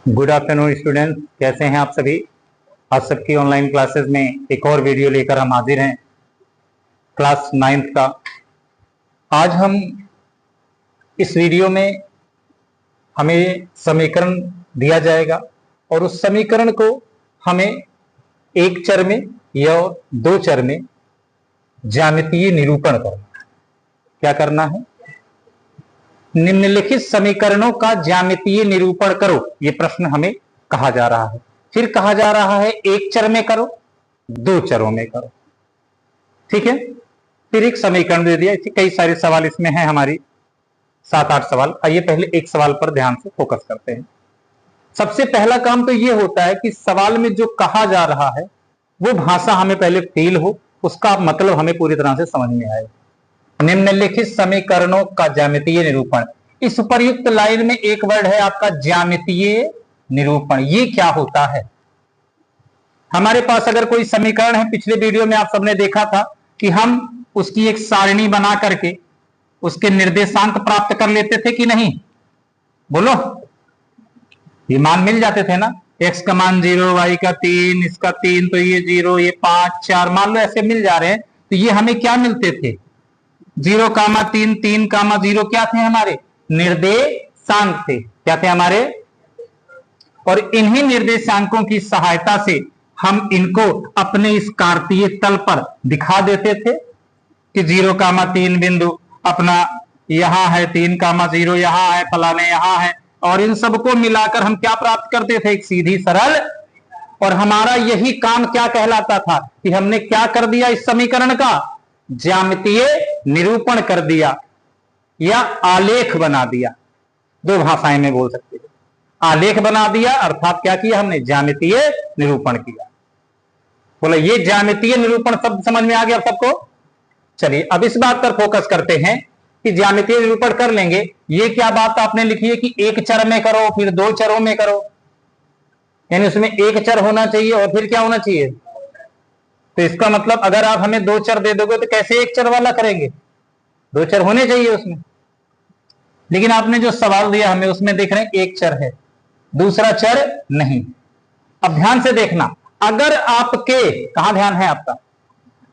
Good afternoon students, कैसे हैं आप सभी। आज सबकी ऑनलाइन क्लासेस में एक और वीडियो लेकर हम हाजिर हैं क्लास 9th का। आज हम इस वीडियो में हमें समीकरण दिया जाएगा और उस समीकरण को हमें एक चर में या दो चर में ज्यामितीय निरूपण करना है। क्या करना है? निम्नलिखित समीकरणों का ज्यामितीय निरूपण करो, ये प्रश्न हमें कहा जा रहा है। फिर कहा जा रहा है एक चर में करो, दो चरों में करो। ठीक है, फिर एक समीकरण दे दिया। कई सारे सवाल इसमें हैं, हमारी 7-8 सवाल। आइए पहले एक सवाल पर ध्यान से फोकस करते हैं। सबसे पहला काम तो यह होता है कि सवाल में जो कहा जा रहा है वो भाषा हमें पहले फील हो, उसका मतलब हमें पूरी तरह से समझ में आए। निम्नलिखित समीकरणों का ज्यामितीय निरूपण। इस उपर्युक्त लाइन में एक वर्ड है आपका ज्यामितीय निरूपण। ये क्या होता है? हमारे पास अगर कोई समीकरण है, पिछले वीडियो में आप सबने देखा था कि हम उसकी एक सारणी बना करके उसके निर्देशांक प्राप्त कर लेते थे कि नहीं? बोलो, ये मान मिल जाते थे ना। x का मान 0, y का 3, इसका 3, तो ये 0, ये 5, 4, मान लो ऐसे मिल जा रहे हैं। तो ये हमें क्या मिलते थे? 0,3, 3,0 क्या थे? हमारे निर्देशांक थे। क्या थे हमारे? और इन्हीं निर्देशांकों की सहायता से हम इनको अपने इस कार्तीय तल पर दिखा देते थे कि 0,3 बिंदु अपना यहां है, 3,0 यहां है, फलाने यहां है, और इन सबको मिलाकर हम क्या प्राप्त करते थे? एक सीधी सरल। और हमारा यही काम क्या कहलाता था कि हमने क्या कर दिया? इस समीकरण का ज्यामितीय निरूपण कर दिया या आलेख बना दिया। दो भाषाएं में बोल सकते हैं। आलेख बना दिया अर्थात क्या किया हमने? ज्यामितीय निरूपण किया। बोला, ये ज्यामितीय निरूपण शब्द समझ में आ गया सबको? चलिए अब इस बात पर फोकस करते हैं कि ज्यामितीय निरूपण कर लेंगे। ये क्या बात आपने लिखी है कि एक चर में करो, फिर दो चरों में करो, यानी उसमें एक चर होना चाहिए और फिर क्या होना चाहिए? तो इसका मतलब अगर आप हमें दो चर दे दोगे तो कैसे एक चर वाला करेंगे? दो चर होने चाहिए उसमें। लेकिन आपने जो सवाल दिया हमें उसमें देख रहे हैं एक चर है, दूसरा चर नहीं। अब ध्यान से देखना, अगर आपके, कहां ध्यान है आपका?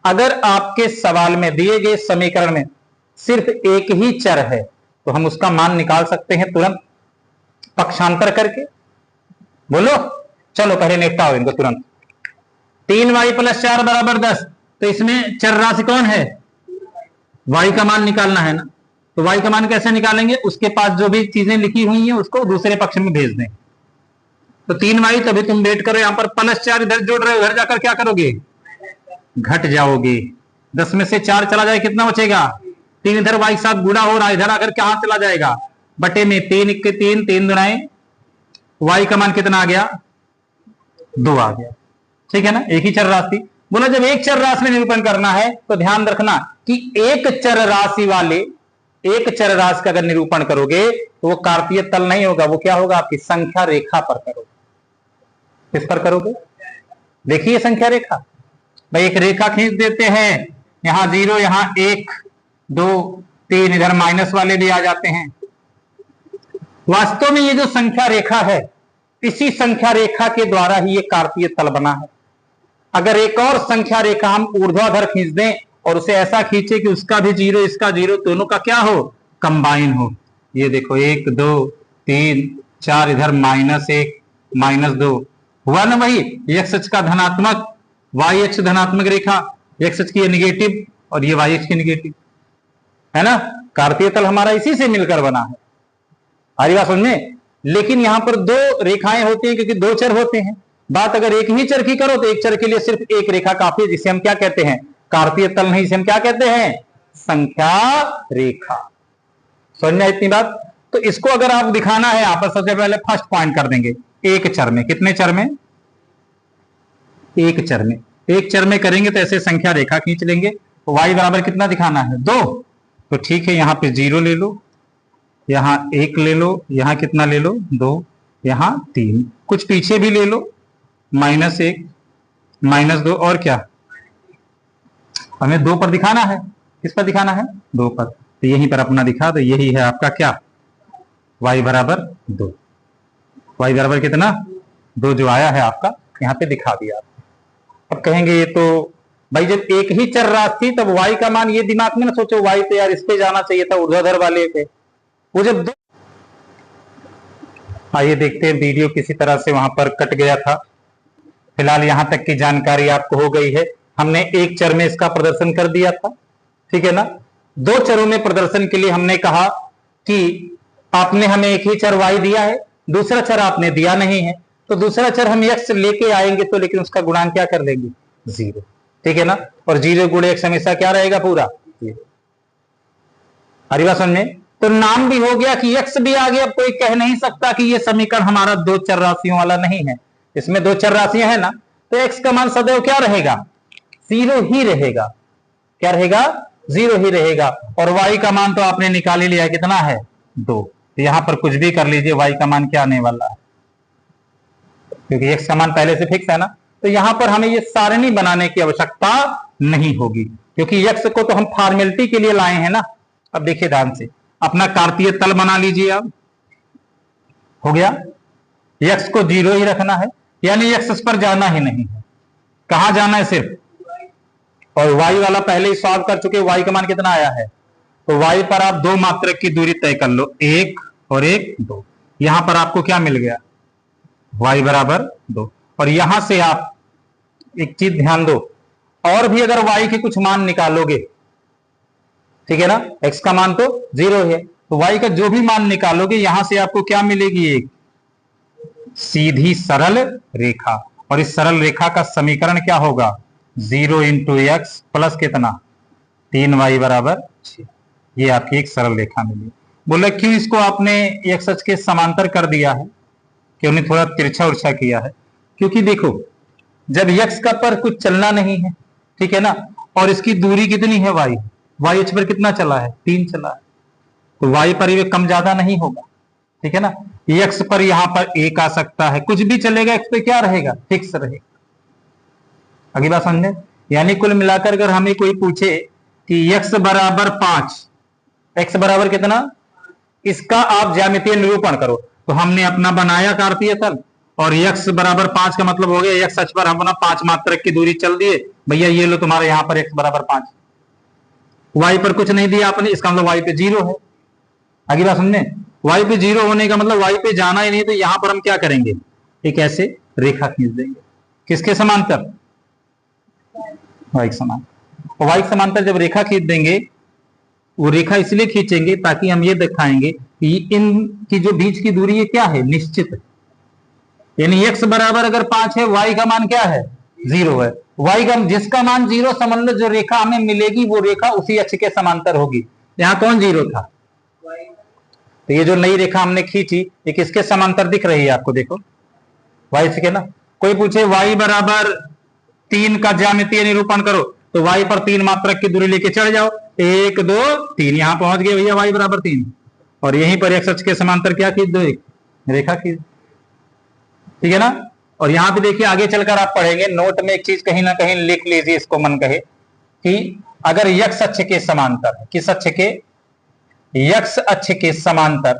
अगर आपके सवाल में दिए गए समीकरण में सिर्फ एक ही चर है तो हम उसका मान निकाल सकते हैं तुरंत पक्षांतर करके। बोलो, चलो पहले निपटाओ इनको तुरंत। 3y + 4 = 10। तो इसमें चर राशि कौन है? y का मान निकालना है ना। तो y का मान कैसे निकालेंगे? उसके पास जो भी चीजें लिखी हुई हैं उसको दूसरे पक्ष में भेज दें। तो 3y, तभी तुम वेट करो, यहां पर +4 इधर जोड़ रहे हो, इधर जाकर क्या करोगे? घट जाओगे। 10 में से 4 चला जाए, कितना बचेगा? 3 इधर y के साथ गुणा हो रहा है, इधर आकर क्या चला जाएगा? बटे में 3 × 3, 3 दूनाए, y का मान कितना आ गया? 2 आ गया। ठीक है ना, एक ही चर राशि। बोला, जब एक चर राशि में निरूपण करना है तो ध्यान रखना कि एक चर राशि वाले, एक चर राशि का अगर निरूपण करोगे तो वो कार्तीय तल नहीं होगा, वो क्या होगा? आपकी संख्या रेखा पर करोगे। किस पर करोगे? देखिए संख्या रेखा। भाई एक रेखा खींच देते हैं, यहां 0, यहां 1, 2, 3, इधर माइनस वाले भी आ जाते हैं। वास्तव में ये जो संख्या रेखा है, इसी संख्या रेखा के द्वारा ही ये कार्तीय तल बना है। अगर एक और संख्या रेखा हम ऊर्ध्वाधर खींच दें और उसे ऐसा खींचे कि उसका भी 0, इसका 0, दोनों का क्या हो? कंबाइन हो। ये देखो 1, 2, 3, 4, इधर -1, -2 हुआ ना। वही x अक्ष का धनात्मक, y अक्ष धनात्मक रेखा, x अक्ष की निगेटिव और ये y अक्ष की निगेटिव है ना। कार्तीय तल हमारा इसी से मिलकर बना है। हमारी बात समझ में? लेकिन यहां पर दो रेखाएं होती हैं क्योंकि दो चर होते हैं। बात अगर एक ही चर की करो तो एक चर के लिए सिर्फ एक रेखा काफी है, जिसे हम क्या कहते हैं? कार्तीय तल नहीं, इसे हम क्या कहते हैं? संख्या रेखा। समझ में इतनी बात? तो इसको अगर आप दिखाना है यहां पर, सबसे पहले फर्स्ट पॉइंट कर देंगे एक चर में। कितने चर में? एक चर में। एक चर में करेंगे तो ऐसे संख्या रेखा खींच लेंगे। तो y बराबर कितना दिखाना है? 2। तो ठीक है, यहां पे 0 ले लो, यहां 1 ले लो, यहां कितना ले लो? 2, यहां 3, कुछ पीछे भी ले लो, -1, -2, और क्या? हमें 2 पर दिखाना है। किस पर दिखाना है? 2 पर। तो यहीं पर अपना दिखा दो, यही है आपका क्या? y बराबर 2। y बराबर कितना 2 जो आया है आपका यहाँ पे दिखा दिया। अब कहेंगे ये तो भाई जब एक ही चर राशि थी तब y का मान, ये दिमाग में ना सोचो y तो यार इस पे जाना चाहिए था ऊर्ध्वाधर वाले पे, वो जब दो। आइए देखते हैं वीडियो किसी तरह से वहां पर कट गया था। फिलहाल यहां तक की जानकारी आपको हो गई है। हमने एक चर में इसका प्रदर्शन कर दिया था, ठीक है ना। 2 चरों में प्रदर्शन के लिए हमने कहा कि आपने हमें एक ही चर y दिया है, दूसरा चर आपने दिया नहीं है, तो दूसरा चर हम x लेके आएंगे तो लेकिन उसका गुणांक क्या कर लेंगे 0, ठीक है ना। और 0 गुणे x हमेशा क्या रहेगा पूरा 0। हरी बात समझ में। तो नाम भी हो गया कि x भी आ गया। अब कोई कह नहीं सकता कि ये समीकरण हमारा 2 चर राशियों वाला नहीं है, इसमें 2 चर राशियां है ना, तो x का मान सदैव क्या रहेगा 0 ही रहेगा। क्या रहेगा 0 ही रहेगा। और y का मान तो आपने निकाल ही लिया, कितना है 2। तो यहां पर कुछ भी कर लीजिए y का मान क्या आने वाला है, क्योंकि x का मान पहले से फिक्स है ना। तो यहां पर हमें ये सारणी बनाने की आवश्यकता नहीं होगी, क्योंकि x को तो हम फॉर्मेलिटी के लिए लाए हैं ना। अब देखिए ध्यान से, अपना कार्तीय तल बना लीजिए। अब हो गया, x को 0 ही रखना है, यानी x पर जाना ही नहीं है। कहां जाना है सिर्फ, और y वाला पहले ही सॉल्व कर चुके, y का मान कितना आया है, तो y पर आप 2 मात्रक की दूरी तय कर लो, 1 और 1 2। यहां पर आपको क्या मिल गया y बराबर 2। और यहां से आप एक चीज ध्यान दो, और भी अगर y के कुछ मान निकालोगे, ठीक है ना, x का मान तो 0 है, तो y का जो भी मान निकालोगे यहां से आपको क्या मिलेगी, एक सीधी सरल रेखा। और इस सरल रेखा का समीकरण क्या होगा 0 इंटू एक्स प्लस कितना 3y बराबर 6। ये आपकी एक सरल रेखा मिली। बोले क्यों इसको आपने x अक्ष के समांतर कर दिया है, क्यों नहीं थोड़ा तिरछा उर्छा किया है, क्योंकि देखो जब x का पर कुछ चलना नहीं है, ठीक है ना, और इसकी दूरी कितनी है y अक्ष पर कितना चला है 3 चला है, तो y पर ये कम ज्यादा नहीं होगा, ठीक है ना। x पर यहां पर 1 आ सकता है, कुछ भी चलेगा x पे क्या रहेगा फिक्स रहेगा। अगली बात समझे। यानी कुल मिलाकर अगर हमें कोई पूछे कि x बराबर 5, x बराबर कितना, इसका आप ज्यामितीय निरूपण करो, तो हमने अपना बनाया कार्तीय तल, और x बराबर 5 का मतलब हो गया x अक्ष पर हम अपना 5 मात्रक की दूरी चल दिए, भैया ये लो तुम्हारे यहां पर x बराबर 5, y पर कुछ नहीं दिया आपने, इसका मतलब y पे 0 है। अगली बात समझे, y पे 0 होने का मतलब y पे जाना ही नहीं, तो यहां पर हम क्या करेंगे, एक ऐसे रेखा खींच देंगे, किसके समांतर y के समांतर। y के समांतर जब रेखा खींच देंगे, वो रेखा इसलिए खींचेंगे ताकि हम ये दिखाएंगे कि इनकी जो बीच की दूरी है क्या है निश्चित है, यानी x बराबर अगर 5 है, y का मान क्या है 0 है, y का जिसका मान 0 समझ लो जो रेखा हमें मिलेगी वो रेखा उसी अक्ष के समांतर होगी। यहां कौन 0 था, तो ये जो नई रेखा हमने खींची ये किसके समांतर दिख रही है आपको, देखो y से, ना। कोई पूछे y बराबर 3 का ज्यामितीय निरूपण करो, तो y पर 3 मात्रक की दूरी लेके चढ़ जाओ, 1 2 3, यहां पहुंच गए भैया y बराबर 3, और यहीं पर x अक्ष के समांतर क्या खींच दो, एक रेखा खींच, ठीक है ना। और यहां पे देखिए आगे चलकर आप पढ़ेंगे, नोट में एक चीज कहीं ना कहीं लिख लीजिए, इसको मन कहे कि अगर x अक्ष के समांतर, किस अक्ष के, x अक्ष के समांतर,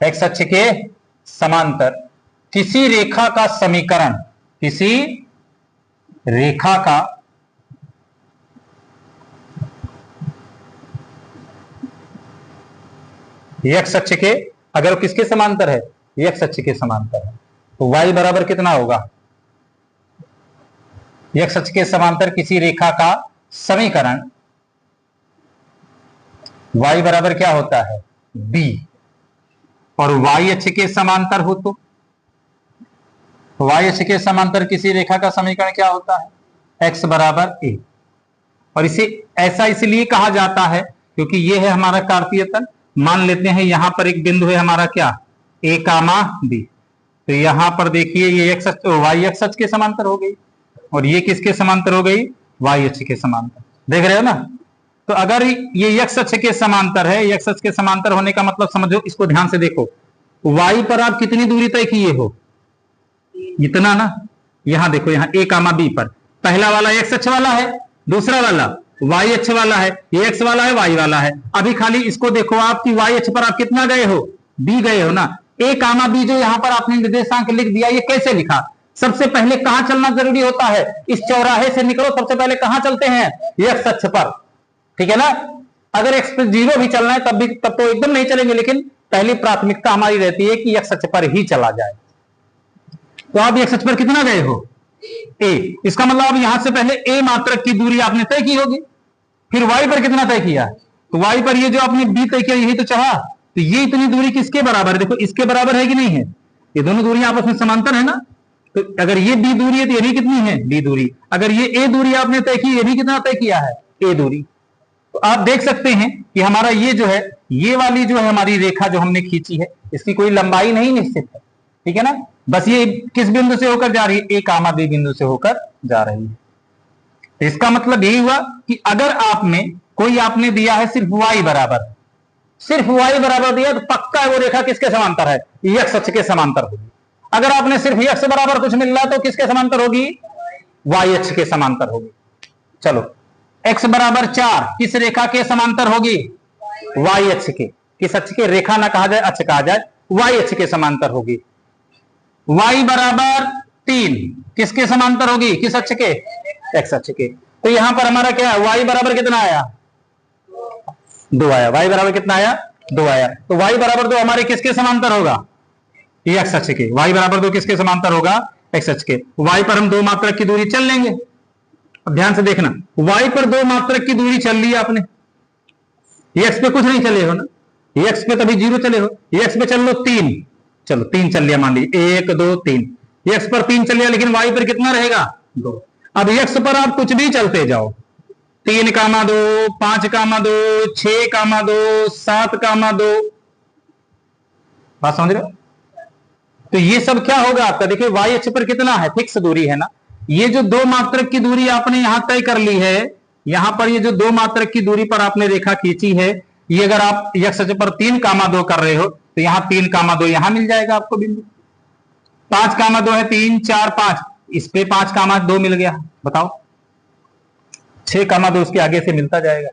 x अक्ष के समांतर किसी रेखा का समीकरण, किसी रेखा का x अक्ष के, अगर किसके समांतर है, x अक्ष के समांतर है, तो y बराबर कितना होगा, x अक्ष के समांतर किसी रेखा का समीकरण y बराबर क्या होता है b, और y अक्ष के समांतर हो तो y अक्ष के समांतर किसी रेखा का समीकरण क्या होता है x बराबर a। और इसे ऐसा इसलिए कहा जाता है क्योंकि ये है हमारा कार्तीय तल, मान लेते हैं यहां पर एक बिंदु है हमारा क्या a, b, तो यहां पर देखिए ये x अक्ष y अक्ष के समांतर हो गई, और ये किसके समांतर हो गई y अक्ष के समांतर, देख रहे हो ना। तो अगर ये x अक्ष के समांतर है, x अक्ष के समांतर होने का मतलब समझो, इसको ध्यान से देखो, y पर आप कितनी दूरी तय किए हो, इतना ना। यहां देखो, यहां a, b पर पहला वाला x अक्ष वाला है, दूसरा वाला y अक्ष वाला है, ये x वाला है y वाला है। अभी खाली इसको देखो आप कि y अक्ष पर आप कितना गए हो b गए हो ना, ए कामा बी जो यहां पर आपने निर्देशांक लिख दिया, ये कैसे लिखा? सबसे पहले कहां चलना जरूरी होता है? इस चौराहे से निकलो, सबसे पहले कहां चलते हैं? एक्स अक्ष पर, ठीक है ना। अगर एक्स पे 0 भी चलना है तब तो एकदम नहीं चलेंगे, लेकिन पहली प्राथमिकता हमारी रहती है कि एक्स अक्ष पर ही चला जाए। तो आप एक्स अक्ष पर कितना गए हो? ए। इसका मतलब अब यहां से पहले ए मात्रक की दूरी आपने तय की होगी, फिर वाई पर कितना तय किया? तो वाई पर ये जो आपने बी तय किया, यही तो चढ़ा। तो ये इतनी दूरी किसके बराबर है? देखो इसके बराबर है कि नहीं है? ये दोनों दूरियां आपस में समांतर है ना। तो अगर ये बी दूरी है तो ये भी कितनी है? बी दूरी। अगर ये ए दूरी आपने तय की, ये भी कितना तय किया है? ए दूरी। तो आप देख सकते हैं कि हमारा ये जो है, ये वाली जो है हमारी रेखा जो हमने खींची है, इसकी कोई लंबाई नहीं निश्चित है, ठीक है ना। बस ये किस बिंदु से होकर जा रही है? ए कामा बी बिंदु से होकर जा रही है। तो इसका मतलब यही हुआ कि अगर आपने दिया है सिर्फ y बराबर, सिर्फ y बराबर दिया तो पक्का है वो रेखा किसके समांतर है? x अक्ष के समांतर होगी। अगर आपने सिर्फ x बराबर कुछ मिल रहा तो किसके समांतर होगी? y अक्ष के समांतर होगी। चलो, x बराबर 4 किस रेखा के समांतर होगी? y अक्ष के। किस अक्ष के? रेखा ना कहा जाए, अक्ष कहा जाए, y अक्ष के समांतर होगी। y बराबर 3 किसके समांतर होगी? किस अक्ष के? x अक्ष के। तो यहां पर हमारा क्या है? y बराबर कितना आया? 2 आया। y बराबर कितना आया? 2 आया। तो y बराबर 2 हमारे किसके समांतर होगा? x अक्ष के। y बराबर 2 किसके समांतर होगा? x अक्ष के। y पर हम 2 मात्रक की दूरी चल लेंगे। अब ध्यान से देखना, y पर 2 मात्रक की दूरी चल ली आपने, x पे कुछ नहीं चले हो ना, x पे तभी 0 चले हो। x पे चल लो 3, चलो 3 चल लिया, मान लीजिए 1 2 3, x पर 3 चल लिया, लेकिन y पर कितना रहेगा? 2। अब x पर आप कुछ भी चलते जाओ, 3 कामा 2, 5 कामा 2, 6 कामा 2, 7 कामा 2, बात समझ रहे हो? तो ये सब क्या होगा आपका? देखिए y अक्ष पर कितना है? फिक्स दूरी है ना। ये जो 2 मात्रक की दूरी आपने यहां तय कर ली है, यहां पर ये जो 2 मात्रक की दूरी पर आपने रेखा खींची है, ये अगर आप x अक्ष पर 3 कामा 2 कर रहे हो तो यहां 3 कामा 2 यहां मिल जाएगा आपको बिंदु। 5 कामा 2 है 3 4 5, इस पे 5 कामा 2 मिल गया, बताओ 6 कामा 2 उसके आगे से मिलता जाएगा।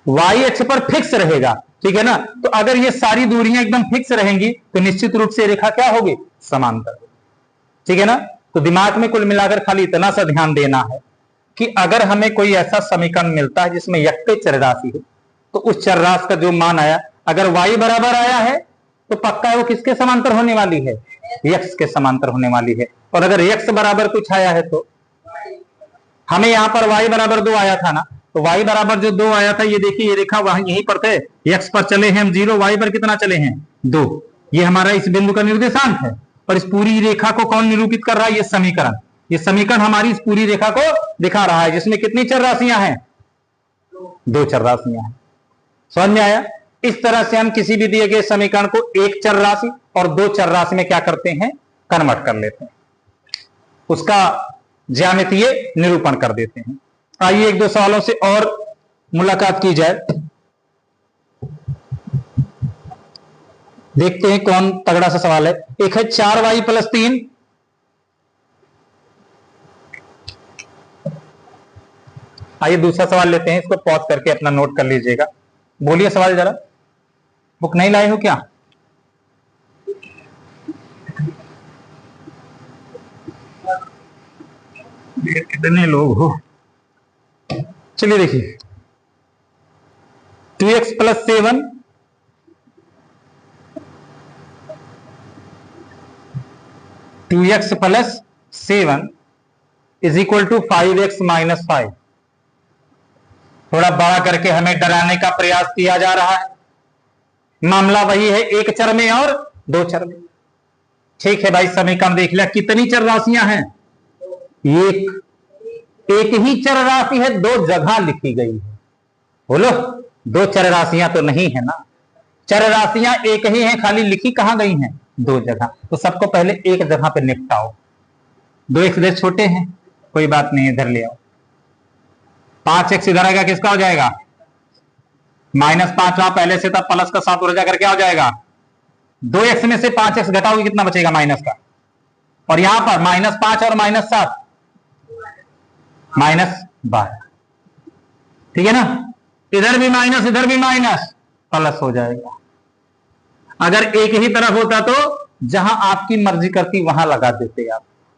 y अक्ष पर फिक्स रहेगा, ठीक है ना। तो अगर ये सारी दूरियां एकदम फिक्स रहेंगी तो निश्चित रूप से रेखा क्या होगी? समांतर, ठीक है ना। तो दिमाग में कुल मिलाकर खाली इतना सा ध्यान देना है कि अगर हमें कोई ऐसा समीकरण मिलता है जिसमें यक्ते चरराशि है, तो उस चरराशि का जो मान आया, अगर y बराबर आया है तो पक्का है वो किसके समांतर होने वाली है? x के समांतर होने वाली है। और अगर x बराबर कुछ आया है तो हमें यहां पर y बराबर 2 आया था ना, तो y बराबर जो 2 आया था, ये देखिए ये रेखा वहां यहीं पर थे, x पर चले हैं हम 0, y पर कितना चले हैं? 2। ये हमारा इस बिंदु का निर्देशांक है। और इस पूरी रेखा को कौन निरूपित कर रहा है? ये समीकरण। ये समीकरण हमारी इस पूरी रेखा को दिखा रहा है, जिसमें कितनी चरराशियां हैं? 2 चरराशियां हैं। समझ में आया? इस तरह से हम किसी भी दिए गए समीकरण को एक चरराशि और 2 चरराशि में क्या करते हैं? कन्वर्ट कर लेते हैं, उसका ज्यामितीय निरूपण कर देते हैं। आइए 1-2 सवालों से और मुलाकात की जाए, देखते हैं कौन तगड़ा सा सवाल है। एक है 4y + 3, आइए दूसरा सवाल लेते हैं, इसको पॉज करके अपना नोट कर लीजिएगा। बोलिए सवाल जरा। बुक नहीं लाए हो क्या? कितने लोग हो? चलिए देखिए, 2x + 7 2x + 7 = 5x - 5। थोड़ा बड़ा करके हमें डराने का प्रयास किया जा रहा है। मामला वही है, एक चर में और 2 चर में। ठीक है भाई, समीकरण देख लिया, कितनी चर राशियां हैं? एक ही चर राशि है, 2 जगह लिखी गई है। बोलो, 2 चर राशियां तो नहीं है ना। चर राशियां एक ही हैं, खाली लिखी कहां गई हैं? 2 जगह। तो सबको पहले एक जगह पे निपटाओ। 2x इधर छोटे हैं, कोई बात नहीं, इधर ले आओ। 5x इधर आएगा, किसका हो जाएगा? -5 पहले से था, प्लस का 7 उड़ जाकर क्या हो जाएगा? 2x में से 5x घटाओगे कितना बचेगा? माइनस का। और यहां पर -5 और -7 -12, ठीक है ना। इधर भी माइनस, इधर भी माइनस, प्लस हो जाएगा। अगर एक ही तरफ होता तो जहां आपकी मर्जी करती वहां लगा देते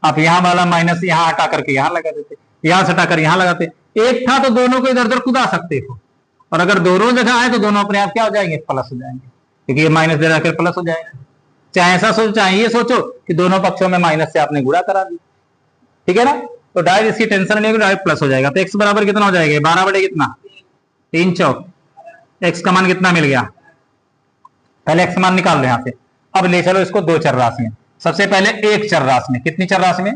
आप यहां वाला माइनस यहां हटा करके यहां लगा देते, यहां से हटाकर यहां लगाते। एक था तो दोनों को इधर उधर कूदा सकते हो, और अगर दोनों जगह है तो दोनों अपने आप क्या हो जाएंगे, प्लस हो जाएंगे, क्योंकि ये माइनस दे रहा प्लस हो जाएगा। चाहे ऐसा सोचो चाहे ये सोचो कि दोनों पक्षों में माइनस से आपने गुणा करा दी, ठीक है ना, तो डायरेक्ट इसकी टेंशन नहीं होगी, डायरेक्ट प्लस हो जाएगा। तो एक्स बराबर कितना हो जाएगा, 12 बटे कितना 3 चौक, एक्स का मान कितना मिल गया, पहले एक्स मान निकाल लो यहां से। अब ले चलो इसको दो चर राशि में, सबसे पहले एक चर राशि में, कितनी चर राशि में,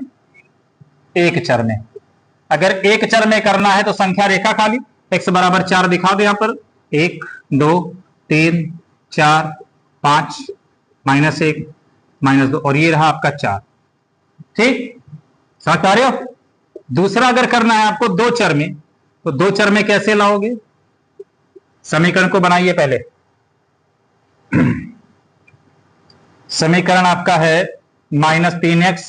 एक चर में। अगर एक चर में करना है तो संख्या रेखा खाली, एक्स बराबर 4 दिखा दो यहां पर, 1 2 3 4 5 -1 -2 और ये रहा आपका 4, ठीक, समझ पा रहे हो। दूसरा अगर करना है आपको दो चर में, तो दो चर में कैसे लाओगे, समीकरण को बनाइए पहले। समीकरण आपका है -3x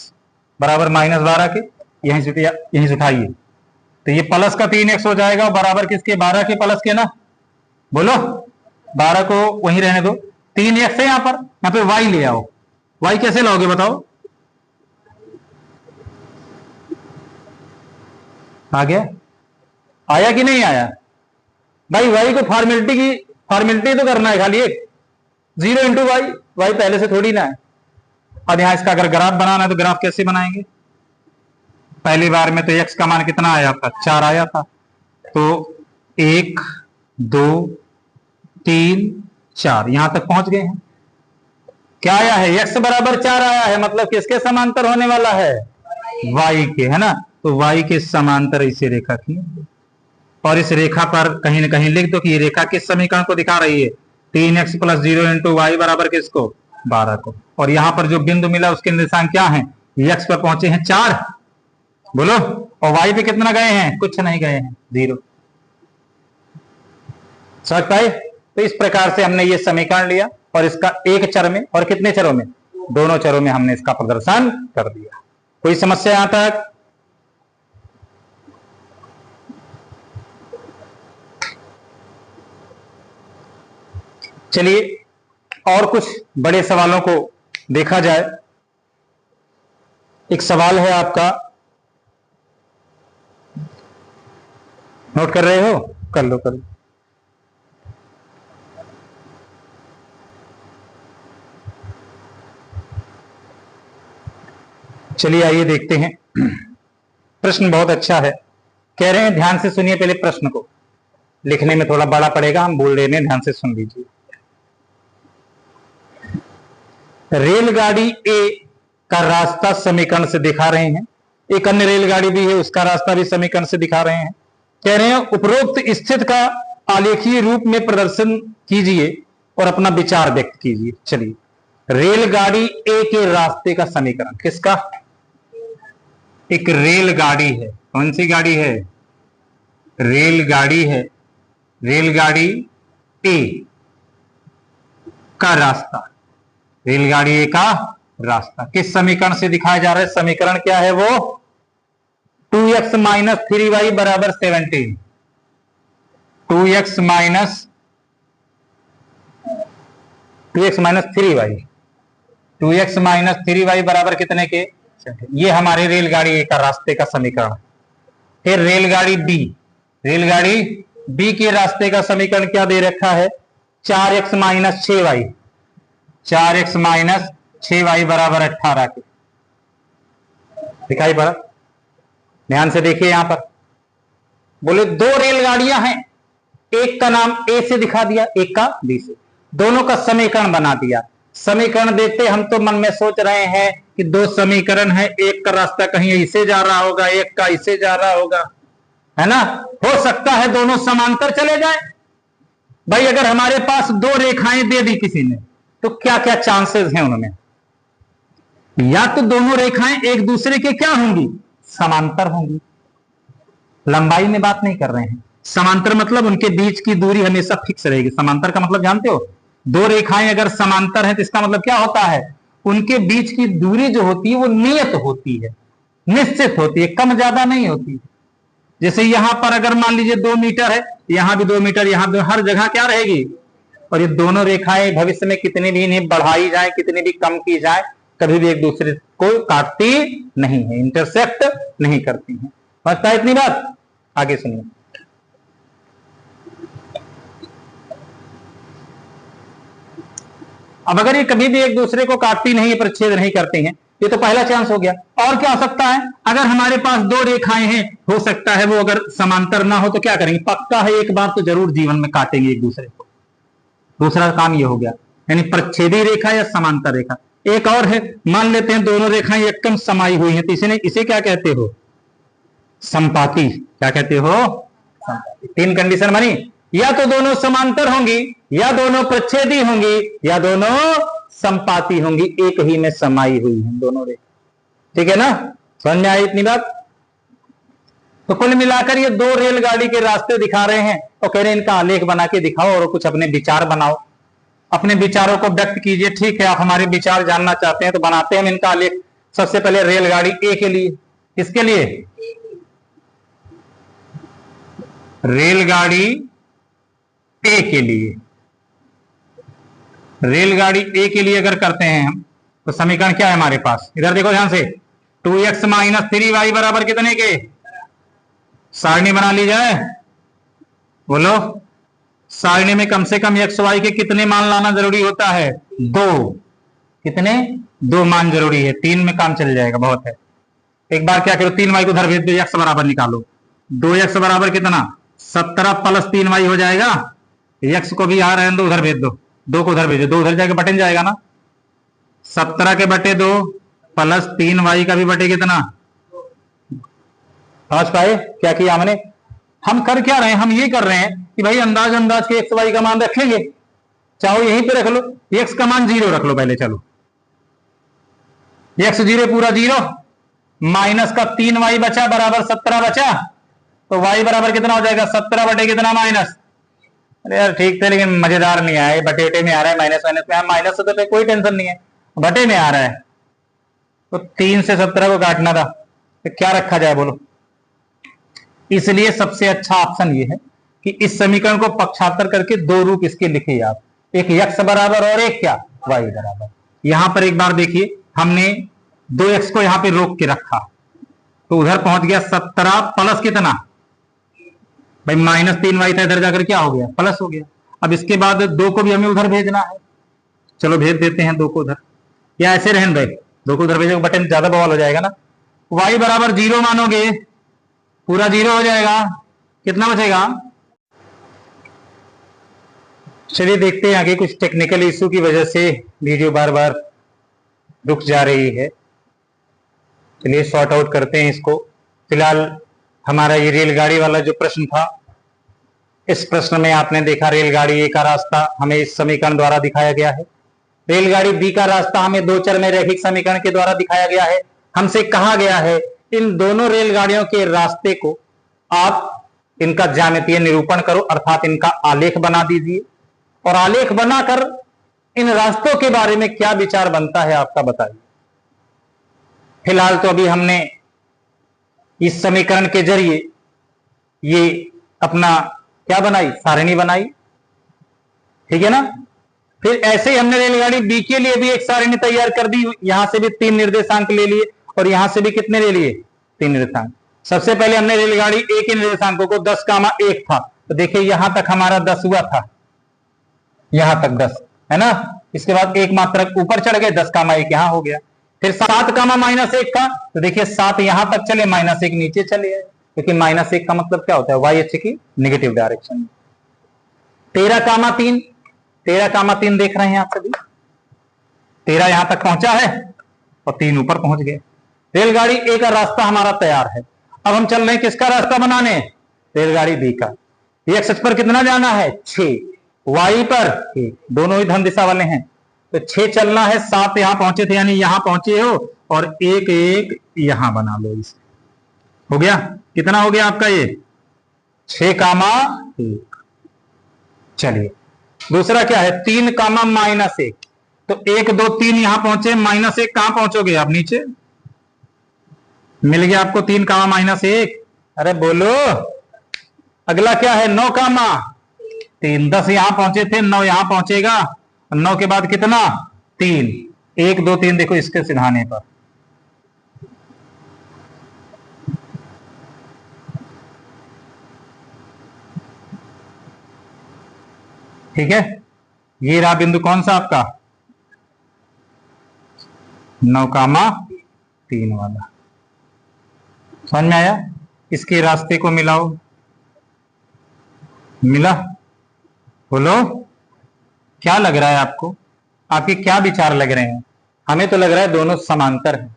बराबर -12 के, यहीं से उठाइए, तो ये प्लस का 3x हो जाएगा, बराबर किसके, 12 के प्लस के ना, बोलो 12 को वहीं रहने दो, 3x है यहां पे y ले आओ, y कैसे लाओगे बताओ, आ गया, आया कि नहीं आया भाई, y को फॉर्मेलिटी तो करना है खाली, एक 0 इंटू वाई पहले से थोड़ी ना है। अब यहां इसका अगर ग्राफ बनाना है तो ग्राफ कैसे बनाएंगे, पहली बार में तो x का मान कितना आया था, 4 आया था, तो 1 2 3 4 यहां तक पहुंच गए हैं। क्या आया है, x बराबर 4 आया है, मतलब किसके समांतर होने वाला है, y के, है ना, तो y के समांतर इसे रेखा खींच, और इस रेखा पर कहीं ना कहीं लिख दो कि ये रेखा किस समीकरण को दिखा रही है, 3x + 0 इंटू वाई बराबर किसको, 12 को, और यहां पर जो बिंदु मिला उसके निर्देशांक क्या है, x पर पहुंचे हैं 4, बोलो, और y पे कितना गए हैं, कुछ नहीं गए हैं, 0। समझ पाए। तो इस प्रकार से हमने ये समीकरण लिया और इसका एक चर में और कितने चरों में, दोनों चरों में हमने इसका प्रदर्शन कर दिया। कोई समस्या यहां तक, चलिए और कुछ बड़े सवालों को देखा जाए। एक सवाल है आपका, नोट कर रहे हो, कर लो कर लो। चलिए आइए देखते हैं, प्रश्न बहुत अच्छा है, कह रहे हैं ध्यान से सुनिए, पहले प्रश्न को, लिखने में थोड़ा बड़ा पड़ेगा, हम बोल रहे हैं, ध्यान से सुन लीजिए। रेलगाड़ी ए का रास्ता समीकरण से दिखा रहे हैं, एक अन्य रेलगाड़ी भी है उसका रास्ता भी समीकरण से दिखा रहे हैं। कह रहे हैं उपरोक्त स्थिति का आलेखीय रूप में प्रदर्शन कीजिए और अपना विचार व्यक्त कीजिए। चलिए, रेलगाड़ी ए के रास्ते का समीकरण, किसका, एक रेलगाड़ी है, कौन सी गाड़ी है, रेलगाड़ी है, रेलगाड़ी ए का रास्ता, रेलगाड़ी ए का रास्ता किस समीकरण से दिखाया जा रहा है, समीकरण क्या है वो, 2x - 3y बराबर 17, 2x - 3y, 2x - 3y बराबर कितने के, ये हमारे रेलगाड़ी ए का रास्ते का समीकरण। फिर रेलगाड़ी बी, रेलगाड़ी बी के रास्ते का समीकरण क्या दे रखा है, 4x - 6y, 4x - 6y बराबर 18 के, दिखाई पड़ा, ध्यान से देखिए यहां पर, बोले दो रेलगाड़ियां हैं, एक का नाम ए से दिखा दिया, एक का बी से, दोनों का समीकरण बना दिया। समीकरण देखते हम तो मन में सोच रहे हैं कि दो समीकरण है, एक का रास्ता कहीं इसे जा रहा होगा, एक का इसे जा रहा होगा, है ना, हो सकता है दोनों समांतर चले जाए। भाई अगर हमारे पास दो रेखाएं दे दी किसी ने, तो क्या क्या चांसेस हैं उनमें, या तो दोनों रेखाएं एक दूसरे के क्या होंगी, समांतर होंगी, लंबाई में बात नहीं कर रहे हैं, समांतर मतलब उनके बीच की दूरी हमेशा फिक्स रहेगी। समांतर का मतलब जानते हो, दो रेखाएं अगर समांतर हैं तो इसका मतलब क्या होता है, उनके बीच की दूरी जो होती है वो नियत होती है, निश्चित होती है, कम ज्यादा नहीं होती। जैसे यहां पर अगर मान लीजिए 2 मीटर है, यहां भी 2 मीटर, यहां भी, हर जगह क्या रहेगी, और ये दोनों रेखाएं भविष्य में कितनी भी इन्हें बढ़ाई जाए, कितनी भी कम की जाए, कभी भी एक दूसरे को काटती नहीं है, इंटरसेक्ट नहीं करती हैं। समझता है इतनी बात? आगे सुनिए। अब अगर ये कभी भी एक दूसरे को काटती नहीं, परिच्छेद नहीं करती हैं, ये तो पहला चांस हो गया। और क्या हो सकता है? अगर हमारे पास दो रेखाएं हैं, हो सकता है वो अगर समांतर ना हो तो क्या करेंगे? पक्का है एक बार तो जरूर जीवन में काटेंगे एक दूसरे को। दूसरा काम ये हो गया, यानी प्रच्छेदी रेखा या समांतर रेखा। एक और है, मान लेते हैं दोनों रेखाएं एकदम समाई हुई हैं, तो इसे क्या कहते हो? संपाती। क्या कहते हो? संपाती। तीन कंडीशन बनी, या तो दोनों समांतर होंगी, या दोनों प्रच्छेदी होंगी, या दोनों संपाती होंगी। एक ही में समाई हुई हैं दोनों रेखा। ठीक है ना? समझ में आई इतनी बात? तो कुल मिलाकर ये दो रेलगाड़ी के रास्ते दिखा रहे हैं और कह रहे हैं इनका आलेख बना के दिखाओ और कुछ अपने विचार बनाओ, अपने विचारों को व्यक्त कीजिए। ठीक है, आप हमारे विचार जानना चाहते हैं तो बनाते हैं हम इनका आलेख। सबसे पहले रेलगाड़ी ए के लिए। किसके लिए? रेलगाड़ी ए के लिए। रेलगाड़ी ए के लिए अगर करते हैं हम तो समीकरण क्या है हमारे पास? इधर देखो ध्यान से, 2x माइनस 3y बराबर कितने के? सारणी बना ली जाए। बोलो, सारणी में कम से कम x y के कितने मान लाना जरूरी होता है? 2। कितने? 2 मान जरूरी है, 3 में काम चल जाएगा, बहुत है। एक बार क्या करो, 3y को उधर भेज दो, x बराबर निकालो। 2x बराबर कितना? 17 प्लस 3y हो जाएगा। x को भी यहां रहने दो, उधर भेज दो, 2 को उधर भेजो, 2 उधर जाके बटन जाएगा ना। 17 के बटे 2 प्लस 3y का भी बटे कितना? समझ पाए क्या किया हमने? हम कर क्या रहे हैं? हम ये कर रहे हैं कि भाई अंदाज के एक्स वाई का मान रखेंगे, चाहो यहीं पे रख लो, एक्स का मान 0 रख लो पहले। चलो, एक्स 0 पूरा 0, माइनस का 3y बचा बराबर 17 बचा, तो y बराबर कितना हो जाएगा? 17 बटे कितना? माइनस। अरे यार ठीक थे, लेकिन मजेदार नहीं आया, बटे में आ रहा है, माइनस में। माइनस से तो कोई टेंशन नहीं है, बटे में आ रहा है। तो 3 से 17 को काटना था, तो क्या रखा जाए बोलो? इसलिए सबसे अच्छा ऑप्शन ये है कि इस समीकरण को पक्षांतर करके 2 रूप इसके लिखे आप, एक x बराबर और एक क्या? y बराबर। यहां पर एक बार देखिए, हमने 2x को यहां पे रोक के रखा, तो उधर पहुंच गया 17 प्लस कितना? भाई माइनस 3y था, इधर जाकर क्या हो गया? प्लस हो गया। अब इसके बाद 2 को भी हमें उधर भेजना है, चलो भेज देते हैं 2 को उधर, या ऐसे रहने भाई, 2 को उधर भेजोगे बटन ज्यादा बवाल हो जाएगा ना। y बराबर 0 मानोगे, पूरा 0 हो जाएगा, कितना बचेगा? चलिए देखते हैं आगे। कुछ टेक्निकल इशू की वजह से वीडियो बार बार रुक जा रही है, चलिए सॉर्ट आउट करते हैं इसको। फिलहाल हमारा ये रेलगाड़ी वाला जो प्रश्न था, इस प्रश्न में आपने देखा रेलगाड़ी ए का रास्ता हमें इस समीकरण द्वारा दिखाया गया है, रेलगाड़ी बी का रास्ता हमें दो चर में रैखिक समीकरण के द्वारा दिखाया गया है। हमसे कहा गया है इन दोनों रेलगाड़ियों के रास्ते को आप इनका ज्यामितीय निरूपण करो, अर्थात इनका आलेख बना दीजिए, और आलेख बनाकर इन रास्तों के बारे में क्या विचार बनता है आपका बताइए। फिलहाल तो अभी हमने इस समीकरण के जरिए ये अपना क्या बनाई? सारणी बनाई, ठीक है ना। फिर ऐसे ही हमने रेलगाड़ी बी के लिए भी एक सारणी तैयार कर दी, यहां से भी 3 निर्देशांक ले लिए और यहां से भी कितने ले लिए? 3 निर्देशांक। सबसे पहले हमने रेलगाड़ी ए के निर्देशांकों को 10,1 था, तो देखिए यहां तक हमारा 10 हुआ था, यहां तक 10 है ना। इसके बाद एक मात्रक ऊपर चढ़ गए, 10,1 यहां हो गया। फिर 7,-1 था, तो देखिए 7 यहां तक चले, -1 नीचे चले आए, क्योंकि -1 का मतलब क्या होता है? वाई अक्ष की निगेटिव डायरेक्शन में। 13,3 देख रहे हैं आप सभी, 13 यहां तक पहुंचा है और 3 ऊपर पहुंच गए। रेलगाड़ी ए का रास्ता हमारा तैयार है। अब हम चल रहे हैं किसका रास्ता बनाने? रेलगाड़ी बी का। एक्स अक्ष पर कितना जाना है? 6, वाई पर 1, दोनों ही धन दिशा वाले हैं, तो 6 चलना है। 7 यहां पहुंचे थे, यानी यहां पहुंचे हो, और 1 यहां बना लो। इसे हो गया, कितना हो गया आपका ये? 6,1। चलिए दूसरा क्या है? 3,-1, तो 1, 2, 3 यहां पहुंचे, -1 कहां पहुंचोगे आप? नीचे। मिल गया आपको 3,-1। अरे बोलो, अगला क्या है? 9, 3, 10 यहां पहुंचे थे, 9 यहां पहुंचेगा, 9 के बाद कितना 3, 1 2 3 देखो इसके सिधाने पर। ठीक है, ये रहा बिंदु कौन सा आपका 9,3 वाला। समझ में आया? इसके रास्ते को मिलाओ, मिला? बोलो क्या लग रहा है आपको, आपके क्या विचार लग रहे हैं? हमें तो लग रहा है दोनों समांतर हैं।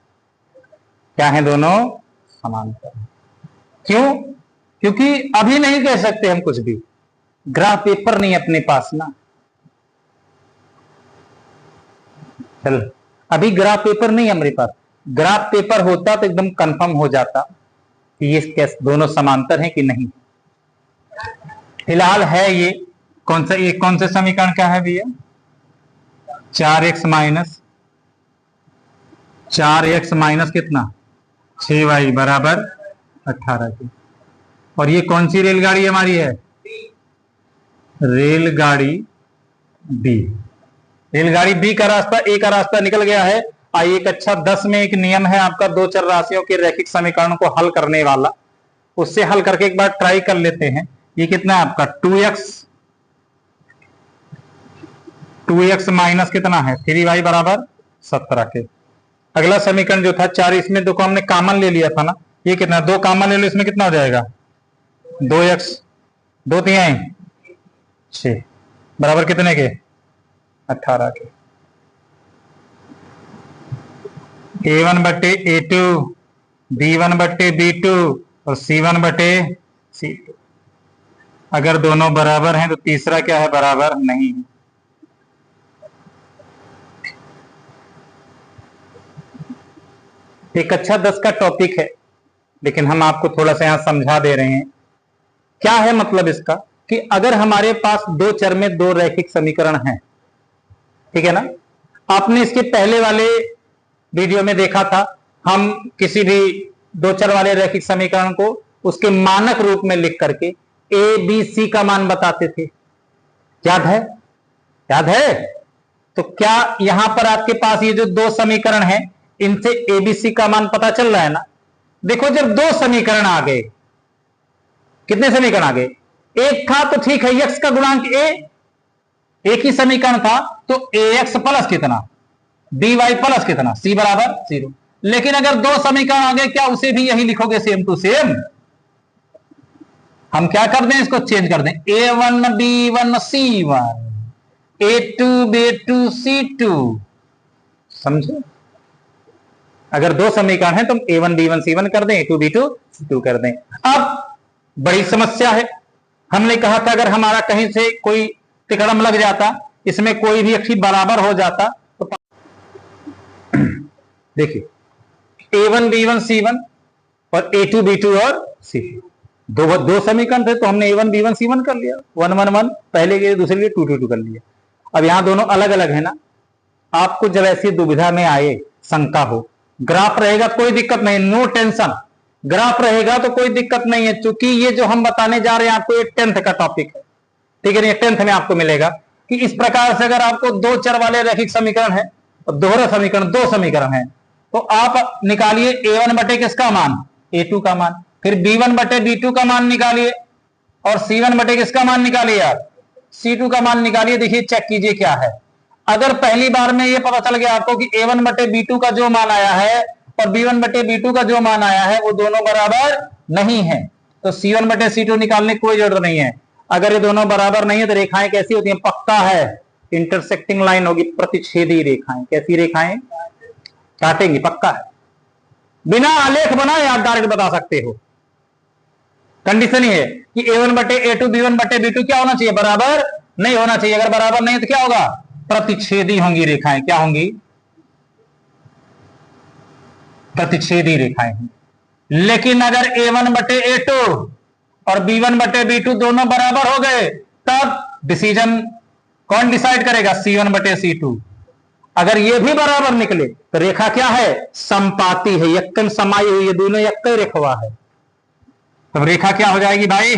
क्या है? दोनों समांतर। क्यों? क्योंकि अभी नहीं कह सकते हम कुछ भी, ग्राफ पेपर नहीं अपने पास ना। चल अभी ग्राफ पेपर नहीं हमारे पास, ग्राफ पेपर होता तो एकदम कंफर्म हो जाता कि ये कैसे दोनों समांतर हैं कि नहीं। फिलहाल है ये कौन सा, ये कौन से समीकरण का है भैया? 4x माइनस कितना 6y बराबर 18 की। और ये कौन सी रेलगाड़ी हमारी है? रेलगाड़ी बी। रेलगाड़ी बी का रास्ता, ए का रास्ता निकल गया है। आइए कक्षा 10 में एक नियम है आपका दो चर राशियों के रैखिक समीकरण को हल करने वाला, उससे हल करके एक बार ट्राई कर लेते हैं। ये कितना है आपका 2x माइनस कितना है 3y बराबर 17 के। अगला समीकरण जो था 4, इसमें दो को हमने कॉमन ले लिया था ना, ये कितना 2 कॉमन ले लो, इसमें कितना हो जाएगा 2x 2 3 6 बराबर कितने के 18 के। a1 बटे a2 b1 बटे b2 और c1 बटे c2। अगर दोनों बराबर हैं तो तीसरा क्या है? बराबर नहीं है। एक अच्छा 10 का टॉपिक है, लेकिन हम आपको थोड़ा सा यहां समझा दे रहे हैं। क्या है मतलब इसका कि अगर हमारे पास दो चर में दो रैखिक समीकरण हैं, ठीक है ना, आपने इसके पहले वाले वीडियो में देखा था, हम किसी भी दो चर वाले रैखिक समीकरण को उसके मानक रूप में लिख करके ए बी सी का मान बताते थे। याद है? याद है? तो क्या यहां पर आपके पास ये जो दो समीकरण हैं, इनसे एबीसी का मान पता चल रहा है ना? देखो जब दो समीकरण आ गए, कितने समीकरण आ गए? एक था तो ठीक है, एक्स का गुणांक ए, एक ही समीकरण था तो ए एक्स प्लस कितना बी वाई प्लस कितना सी बराबर 0। लेकिन अगर दो समीकरण आ गए, क्या उसे भी यही लिखोगे सेम टू सेम? हम क्या कर दें, इसको चेंज कर दें, a1 b1 c1 a2 b2 c2। समझे? अगर दो समीकरण हैं तो a1 b1 c1 कर दें, a2 b2 c2 कर दें। अब बड़ी समस्या है, हमने कहा था अगर हमारा कहीं से कोई तिकड़म लग जाता, इसमें कोई भी अक्षर बराबर हो जाता तो देखिए a1 b1 c1 और a2 b2 और c2 दो समीकरण थे, तो हमने a1 b1 c1 कर लिया, 1 1 1 पहले के दूसरे के 2 2 2 कर लिया। अब यहां दोनों अलग अलग है ना, आपको जब ऐसी दुविधा में आए, शंका हो, ग्राफ रहेगा कोई दिक्कत नहीं, नो टेंशन, ग्राफ रहेगा तो कोई दिक्कत नहीं है, क्योंकि ये जो हम बताने जा रहे हैं आपको, ये 10th का टॉपिक है, ठीक है? 10th में आपको मिलेगा कि इस प्रकार से अगर आपको दो चर वाले रैखिक समीकरण है और दोहरा समीकरण, दो समीकरण है, तो आप निकालिए a1 बटे किसका मान a2 का मान, फिर b1 बटे b2 का मान निकालिए और c1 बटे किसका मान निकालिए आप c2 का मान निकालिए। देखिए चेक कीजिए क्या है। अगर पहली बार में ये पता चल गया आपको कि a1 बटे b2 का जो मान आया है और b1 बटे b2 का जो मान आया है वो दोनों बराबर नहीं है, तो c1 बटे c2 निकालने की कोई जरूरत नहीं है। अगर ये दोनों बराबर नहीं है तो रेखाएं कैसी होती हैं? पक्का है इंटरसेक्टिंग लाइन होगी, प्रतिच्छेदी रेखाएं। कैसी रेखाएं? काटेंगी, पक्का है, बिना आलेख बनाए आप डायरेक्ट बता सकते हो। कंडीशन ही है कि a1 बटे a2 b1 बटे b2 क्या होना चाहिए? बराबर नहीं होना चाहिए। अगर बराबर नहीं तो क्या होगा? प्रतिच्छेदी होंगी रेखाएं। क्या होंगी? प्रतिच्छेदी रेखाएं होंगी। लेकिन अगर a1 बटे a2 और b1 बटे b2 दोनों बराबर हो गए, तब डिसीजन कौन डिसाइड करेगा? c1 बटे c2। अगर ये भी बराबर निकले तो रेखा क्या है? समपाती है, यक्कन समाई हुई है, दोनों यक्कई रेखवा है। तब रेखा क्या हो जाएगी भाई?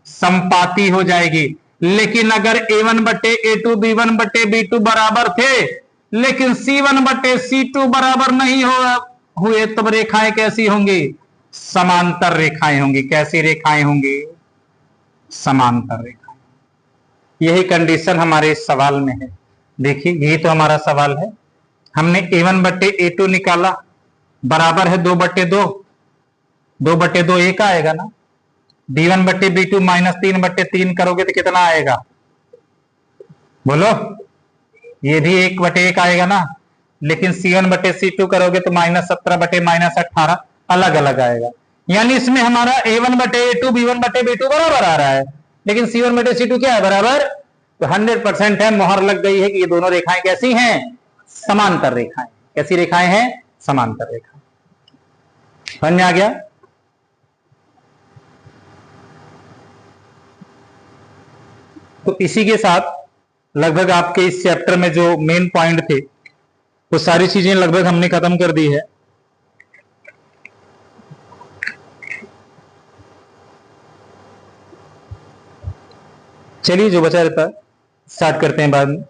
समपाती हो जाएगी। लेकिन अगर A1 बटे A2 B1 बटे B2 बराबर थे, लेकिन C1 बटे C2 बराबर नहीं हुए, तब रेखाएं कैसी होंगी? समांतर रेखाएं होंगी। कैसी रेखाएं होंगी? समांतर रेखाएं। यही कंडीशन हमारे इस सवाल में है। देखिए, यही तो हमारा सवाल है। हमने A1 बटे A2 निकाला, बराबर है 2 बटे 2, 2 बटे 2 1 आएगा ना। B1 बटे B2 माइनस 3 बटे 3 करोगे तो कितना आएगा? बोलो, ये भी 1 बटे 1 आएगा ना। लेकिन C1 बटे C2 करोगे तो माइनस 17 बटे माइनस 18 अलग अलग आएगा। यानी इसमें हमारा A1 बटे A2 B1 बटे B2 बराबर आ रहा है, लेकिन C1 बटे C2 क्या है? बराबर। तो 100% है, मोहर लग गई है कि ये दोनों रेखाएं कैसी हैं? समांतर रेखाएं। कैसी रेखाएं हैं? समांतर रेखाएं। समझ में आ गया? तो इसी के साथ लगभग आपके इस चैप्टर में जो मेन पॉइंट थे वो सारी चीजें लगभग हमने खत्म कर दी है। चलिए, जो बचा रहता है स्टार्ट करते हैं बाद में।